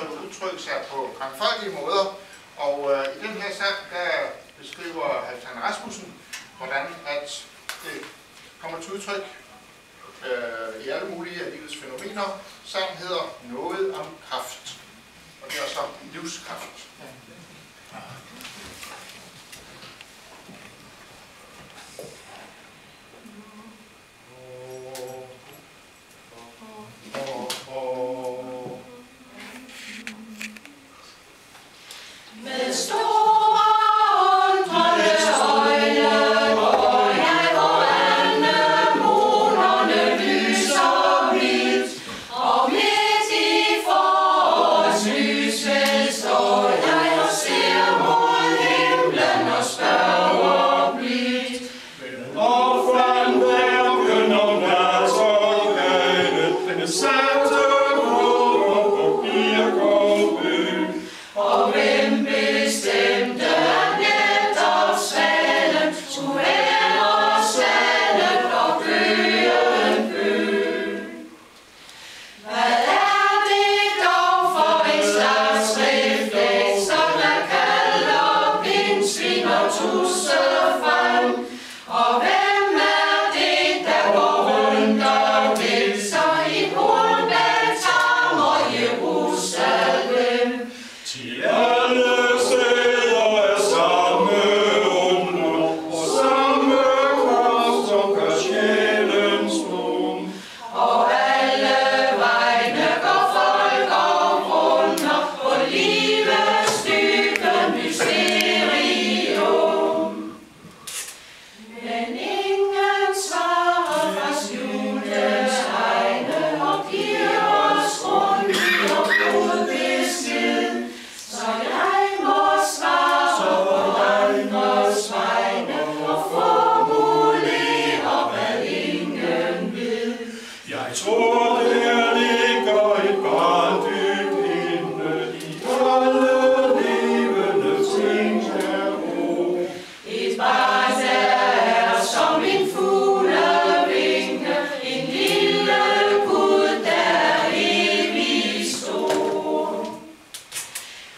kan udtrykke sig på mangfoldige måder, og i den her sang, der beskriver Halfdan Rasmussen, hvordan at det kommer til udtryk i alle mulige af livets fænomener. Sangen hedder Noget om kraft, og det er så livskraft. Med store undrende øjne går jeg, hvor anemonerne lyser hvidt, og midt i forårets lysfelt står jeg og ser mod himlen og spørger blidt. Og fremværken nattergale, den satte på Birkerø. Og hvem bestemte, at netop svalen skulle være svalget og bøgen bøg? Hvad er det dog for en slags refleks, der kalder pindsvin og tudser frem? Og hvem er det, der går rundt og gælser i Hornbæk, Tarm og Jerusalem? Til alle steder er samme under, og samme kraft, som gør sjælen stum. Og alle vegne går folk og runder på livets dybe mysterium. Men ingen svarer fra skjulte egne og giver os rundt og god besked. Så jeg må svare på andres vegne og formulere, hvad ingen ved. Jeg tror, der ligger et barn dybt inde i alle levende ting her ro. Et barn, der er som en fuglevinge, en lille Gud, der er evig stor.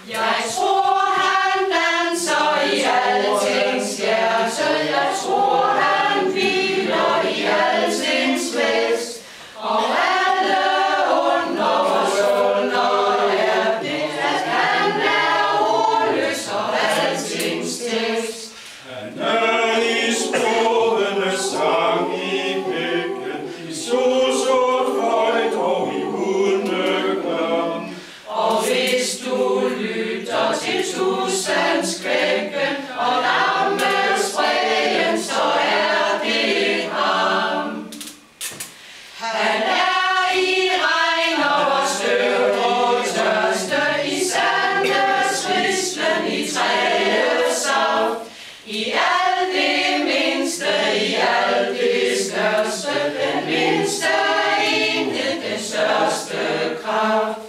Jeg tror, han danser i altings hjerte, jeg tror, han hviler i altings vækst, og alle under er det, at han er ordløs og altings tekst. Han er i sporene sang i bækken, i solsort fløjt og i hundeklam. Og hvis du lytter til tusindskvækken og lammesprægen, så er det ham. Han er i regn over støv og tørste, i sandets rislen, i træets saft, i alt det mindste, i alt det største, den mindste enhed, den største kraft.